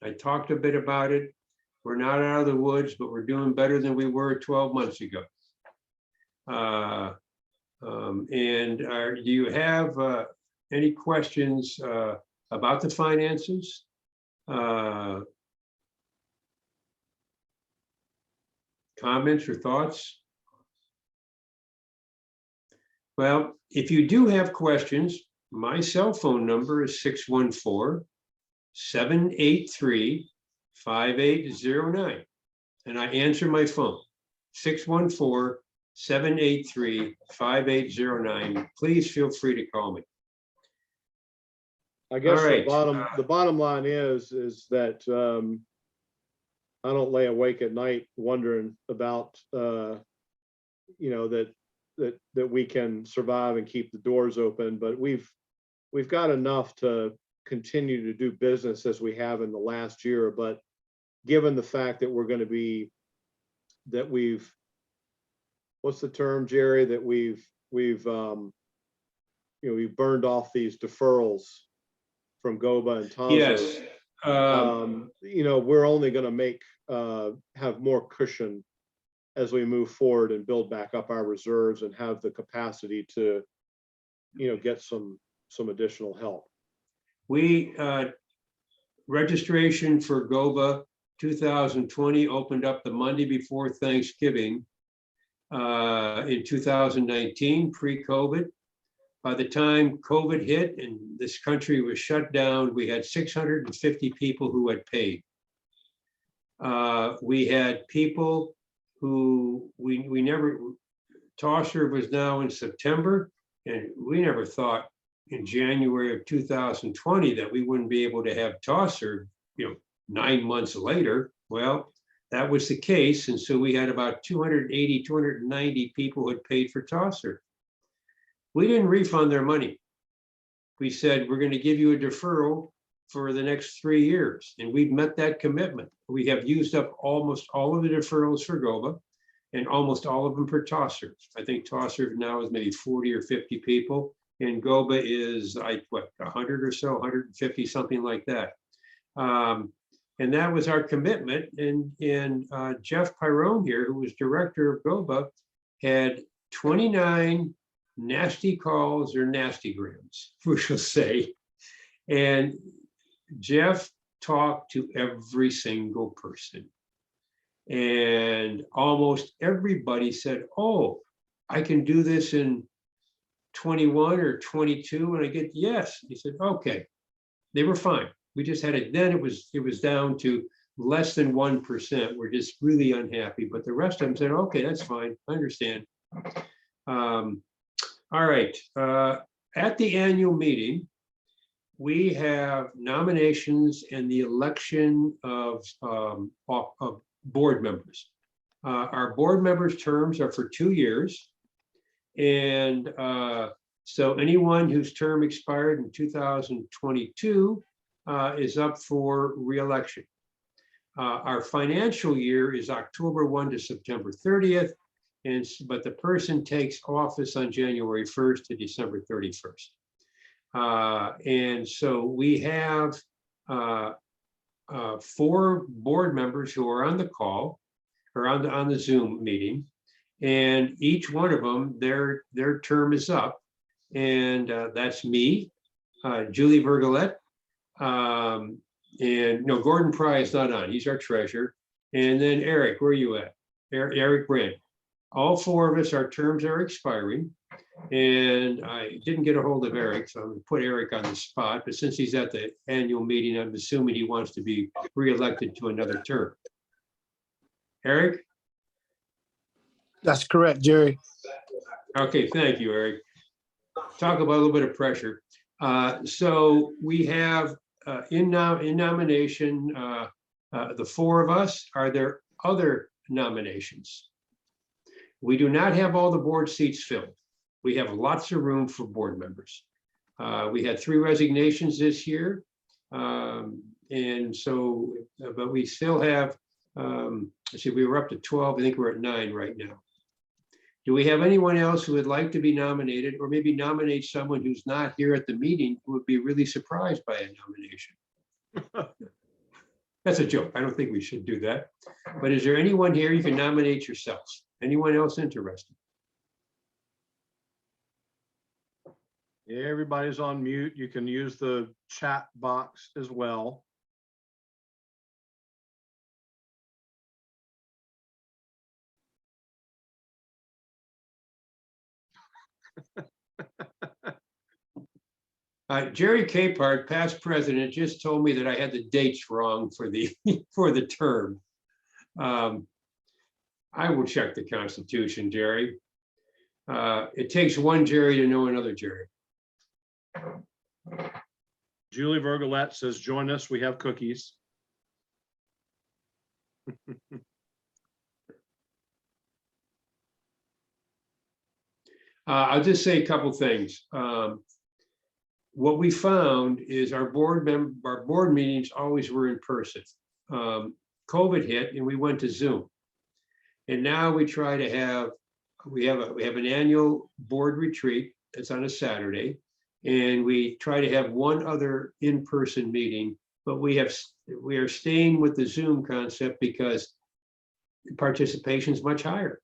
I talked a bit about it. We're not out of the woods, but we're doing better than we were 12 months ago. Do you have any questions about the finances? Comments or thoughts? Well, if you do have questions, my cell phone number is 614-783-5809. and I answer my phone, 614-783-5809. Please feel free to call me. I guess All right, the bottom line is that I don't lay awake at night wondering about that we can survive and keep the doors open, but we've got enough to continue to do business as we have in the last year. But given the fact that what's the term, Jerry, that we've burned off these deferrals from GOBA and TASER. yes. We're only going to have more cushion as we move forward and build back up our reserves and have the capacity to, get some additional help. We, registration for GOBA 2020 opened up the Monday before Thanksgiving in 2019, pre-COVID. By the time COVID hit and this country was shut down, we had 650 people who had paid. We had people who we never, TASER was now in September, and we never thought in January of 2020 that we wouldn't be able to have TASER, 9 months later. Well, that was the case. And so we had about 280, 290 people who had paid for TASER. We didn't refund their money. We said, we're going to give you a deferral for the next 3 years. And we've met that commitment. We have used up almost all of the deferrals for GOBA and almost all of them for TASER. I think TASER now is maybe 40 or 50 people. And GOBA is 100 or so, 150, something like that. And that was our commitment. And Jeff Pyrone here, who was director of GOBA, had 29 nasty calls or nastygrams, we shall say. And Jeff talked to every single person. And almost everybody said, oh, I can do this in 21 or 22. And I get, yes. He said, okay. They were fine. We just had it. Then it was down to less than 1%. We're just really unhappy. But the rest of them said, okay, that's fine. I understand. All right. At the annual meeting, we have nominations and the election of board members. Our board members' terms are for 2 years. And so anyone whose term expired in 2022 is up for re-election. Our financial year is October 1 to September 30th. But the person takes office on January 1st to December 31st. And so we have 4 board members who are on the call or on the Zoom meeting, and each one of them, their term is up, and that's me, Julie Vergolette, and no, Gordon Pry is not on. He's our treasurer, and then Eric, where are you at? Eric Brandt. All 4 of us, our terms are expiring, and I didn't get a hold of Eric, so I'm going to put Eric on the spot. But since he's at the annual meeting, I'm assuming he wants to be reelected to another term. Eric? That's correct, Jerry. Okay, thank you, Eric. Talk about a little bit of pressure. So we have in nomination, the 4 of us. Are there other nominations? We do not have all the board seats filled. We have lots of room for board members. We had 3 resignations this year. And so, but we still have, let's see, we were up to 12. I think we're at 9 right now. Do we have anyone else who would like to be nominated, or maybe nominate someone who's not here at the meeting who would be really surprised by a nomination? That's a joke. I don't think we should do that. But is there anyone here you can nominate yourselves? Anyone else interested? Yeah, everybody's on mute. You can use the chat box as well. Jerry Capehart, past president, just told me that I had the dates wrong for the for the term. I will check the Constitution, Jerry. It takes one Jerry to know another Jerry. Julie Vergolette says, join us, we have cookies. I'll just say a couple things. What we found is our board meetings always were in person. COVID hit and we went to Zoom. And now we try to have, we have an annual board retreat that's on a Saturday. And we try to have one other in-person meeting, but we are staying with the Zoom concept because participation is much higher.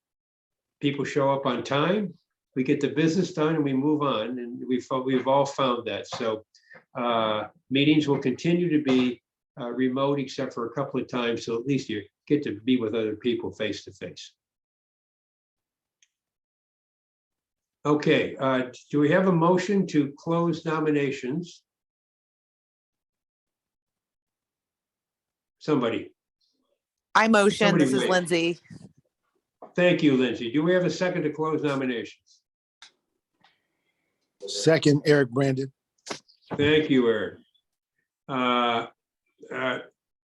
People show up on time, we get the business done and we move on, and we've all found that. So meetings will continue to be remote except for a couple of times, so at least you get to be with other people face to face. Okay, do we have a motion to close nominations? Somebody. I motion, Somebody this is wait. Lindsay. Thank you, Lindsay. Do we have a second to close nominations? Second, Eric Brandon. Thank you, Eric.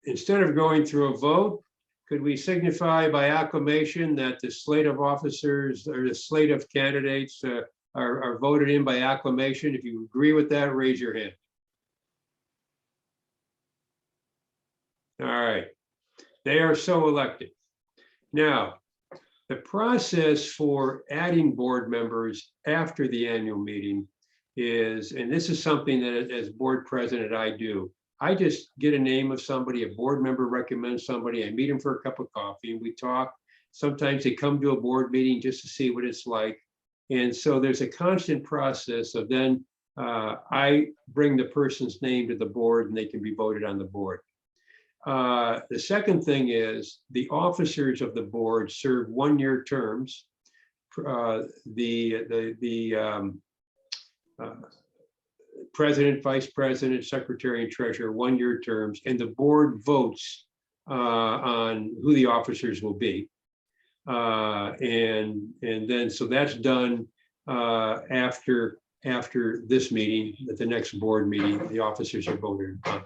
Instead of going through a vote, could we signify by acclamation that the slate of officers or the slate of candidates are voted in by acclamation? If you agree with that, raise your hand. All right, they are so elected. Now, the process for adding board members after the annual meeting is, and this is something that as board president I do, I just get a name of somebody, a board member recommends somebody, I meet them for a cup of coffee and we talk. Sometimes they come to a board meeting just to see what it's like. And so there's a constant process of then I bring the person's name to the board and they can be voted on the board. The second thing is the officers of the board serve one-year terms. President, vice president, secretary, and treasurer, one-year terms, and the board votes on who the officers will be. And then, so that's done after this meeting, at the next board meeting, the officers are voted on.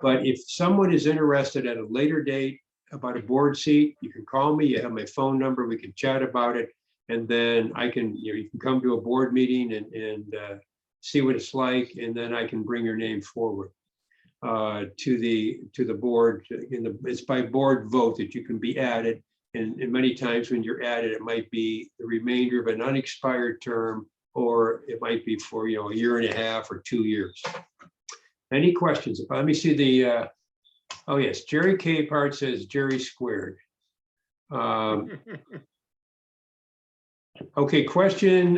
But if someone is interested at a later date about a board seat, you can call me, you have my phone number, we can chat about it. And then I can, you can come to a board meeting and see what it's like, and then I can bring your name forward to the board. It's by board vote that you can be added. And many times when you're added, it might be the remainder of an unexpired term, or it might be for a year and a half or 2 years. Any questions? Let me see the, oh yes, Jerry Capehart says Jerry squared. Okay, question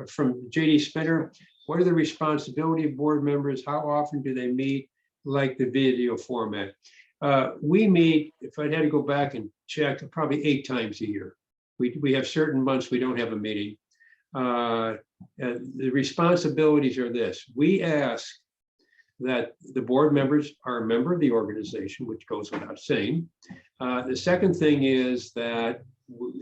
from JD Spinner. What are the responsibility of board members? How often do they meet, like the video format? We meet, if I had to go back and check, probably 8 times a year. We have certain months we don't have a meeting. The responsibilities are this. We ask that the board members are a member of the organization, which goes without saying. The second thing is that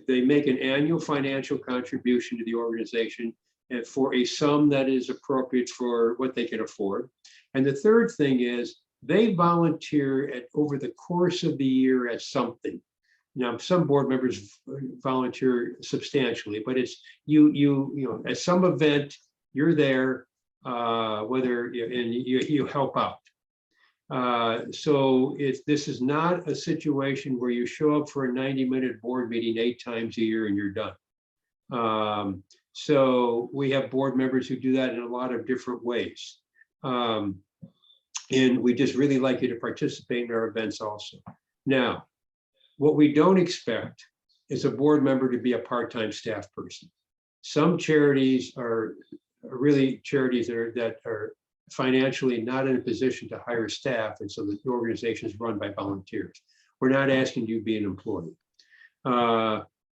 they make an annual financial contribution to the organization and for a sum that is appropriate for what they can afford. And the third thing is they volunteer over the course of the year at something. Now, some board members volunteer substantially, but it's you at some event, you're there, and you help out. So this is not a situation where you show up for a 90-minute board meeting 8 times a year and you're done. So we have board members who do that in a lot of different ways. And we just really like you to participate in our events also. Now, what we don't expect is a board member to be a part-time staff person. Some charities are really charities that are financially not in a position to hire staff, and so the organization is run by volunteers. We're not asking you to be an employee.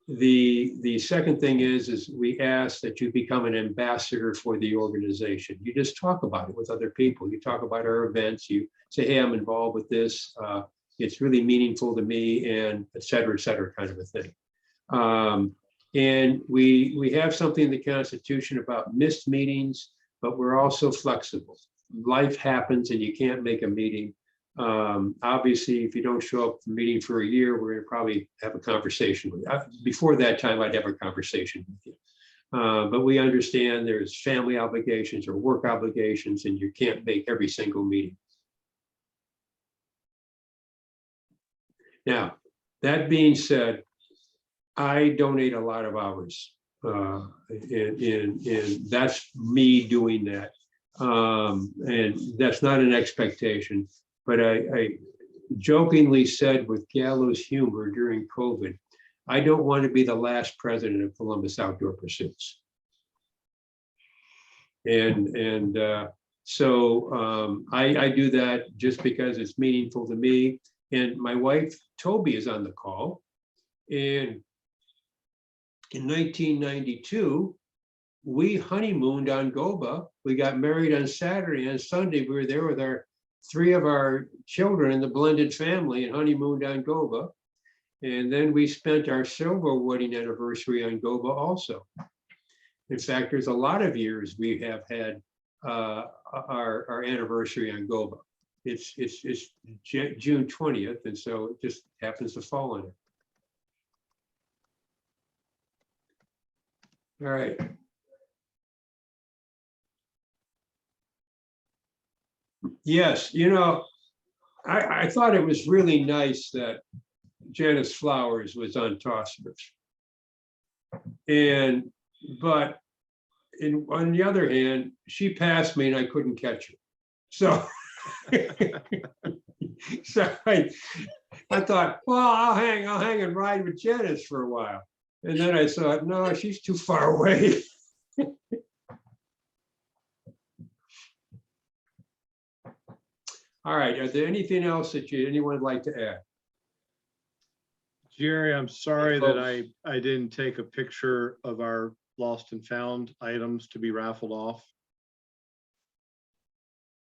The second thing is we ask that you become an ambassador for the organization. You just talk about it with other people. You talk about our events. You say, hey, I'm involved with this. It's really meaningful to me, and et cetera, kind of a thing. And we have something in the Constitution about missed meetings, but we're also flexible. Life happens and you can't make a meeting. Obviously, if you don't show up to the meeting for a year, we're gonna probably have a conversation with you. Before that time, I'd have a conversation with you. But we understand there's family obligations or work obligations, and you can't make every single meeting. Now, that being said, I donate a lot of hours, and that's me doing that. And that's not an expectation, but I jokingly said with gallows humor during COVID, I don't want to be the last president of Columbus Outdoor Pursuits. And so I do that just because it's meaningful to me. And my wife, Toby, is on the call. And in 1992, we honeymooned on Goba. We got married on Saturday. And Sunday, we were there with three of our children in the blended family and honeymooned on Goba. And then we spent our silver wedding anniversary on Goba also. In fact, there's a lot of years we have had our anniversary on Goba. It's June 20th, and so it just happens to fall on it. All right. Yes, you know, I thought it was really nice that Janice Flowers was on Tossbridge. But on the other hand, she passed me and I couldn't catch her. So, so I thought, well, I'll hang and ride with Janice for a while. And then I thought, no, she's too far away. All right, are there anything else that anyone would like to add? Jerry, I'm sorry that I didn't take a picture of our lost and found items to be raffled off.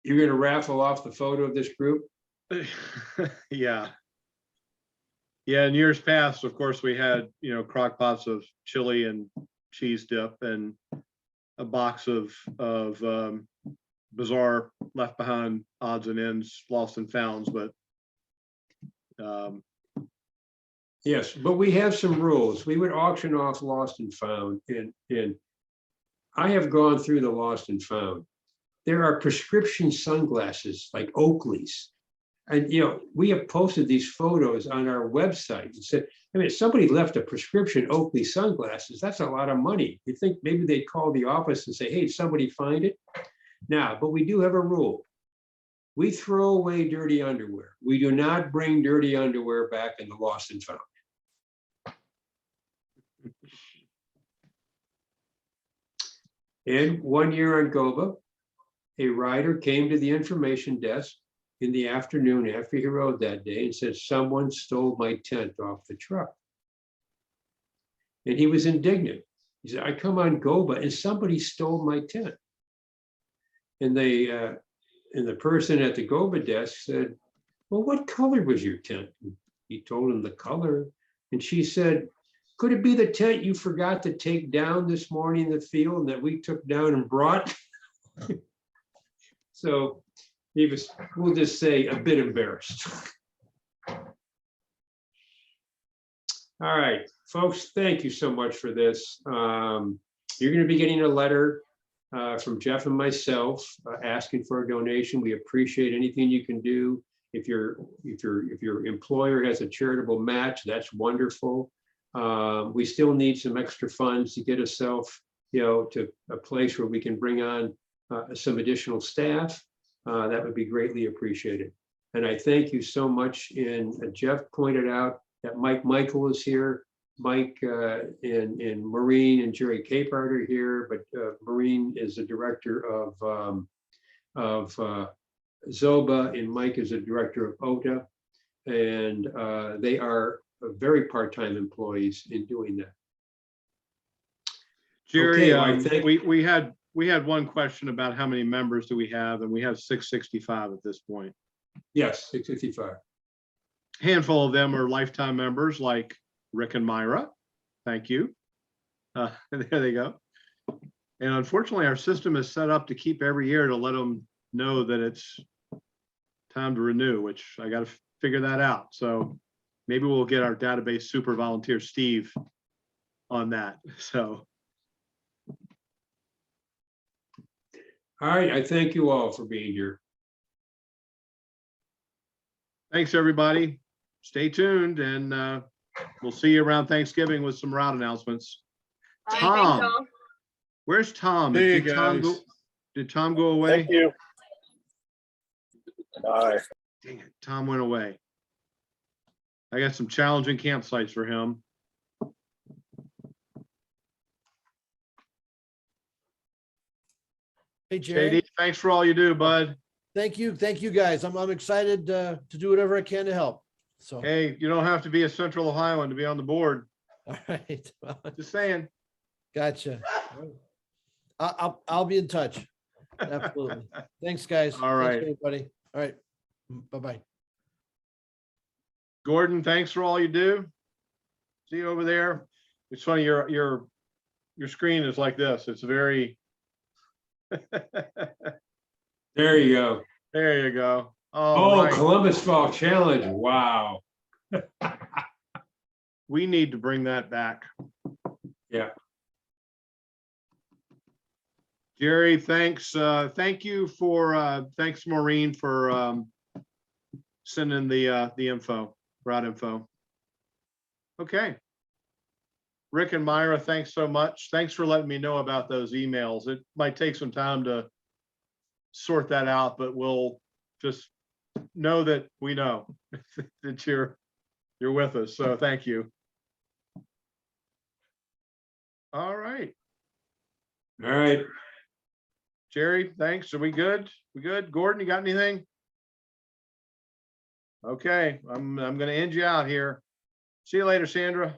You're going to raffle off the photo of this group? Yeah. Yeah, in years past, of course, we had, crock pots of chili and cheese dip and a box of bizarre left behind odds and ends, lost and founds, but yes, but we have some rules. We would auction off lost and found, and I have gone through the lost and found. There are prescription sunglasses like Oakley's. And, we have posted these photos on our website and said, I mean, if somebody left a prescription Oakley sunglasses, that's a lot of money. You think maybe they'd call the office and say, hey, did somebody find it? Now, but we do have a rule. We throw away dirty underwear. We do not bring dirty underwear back in the lost and found. And one year on Goba, a rider came to the information desk in the afternoon after he rode that day and said, someone stole my tent off the truck. And he was indignant. He said, I come on Goba and somebody stole my tent. And the person at the Goba desk said, well, what color was your tent? And he told him the color. And she said, could it be the tent you forgot to take down this morning in the field and that we took down and brought? So he was, we'll just say, a bit embarrassed. All right, folks, thank you so much for this. You're going to be getting a letter from Jeff and myself asking for a donation. We appreciate anything you can do. If your employer has a charitable match, that's wonderful. We still need some extra funds to get ourselves, to a place where we can bring on some additional staff. That would be greatly appreciated. And I thank you so much. And Jeff pointed out that Mike Michael is here. Mike and Maureen and Jerry Capehart are here, but Maureen is the director of Zoba, and Mike is the director of OTA. And they are very part-time employees in doing that. Jerry, Okay, we had one question about how many members do we have, and we have 665 at this point. Yes, 655. Handful of them are lifetime members like Rick and Myra. Thank you. There they go. And unfortunately, our system is set up to keep every year to let them know that it's time to renew, which I got to figure that out. So maybe we'll get our database super volunteer, Steve, on that. So, All right, I thank you all for being here. thanks, everybody. Stay tuned and we'll see you around Thanksgiving with some route announcements. Tom, where's Tom? See you Did Tom go away? Thank you. Bye. Dang it, Tom went away. I got some challenging campsites for him. Hey, Jerry. JD, thanks for all you do, bud. Thank you. Thank you, guys. I'm excited to do whatever I can to help. So, Hey, you don't have to be a Central Ohioan to be on the board. all right. Just saying. Gotcha. I'll be in touch. Absolutely. Thanks, guys. All right. Thanks, everybody. All right. Bye-bye. Gordon, thanks for all you do. See you over there. It's funny, your screen is like this. It's very. There you go. There you go. Oh, All right. Columbus Fall Challenge. Wow. We need to bring that back. Yeah. Jerry, thanks. Thank you for, thanks Maureen for sending the info, route info. Okay. Rick and Myra, thanks so much. Thanks for letting me know about those emails. It might take some time to sort that out, but we'll just know that we know that you're with us. So thank you. All right. All right. Jerry, thanks. Are we good? We good? Gordon, you got anything? Okay, I'm gonna end you out here. See you later, Sandra.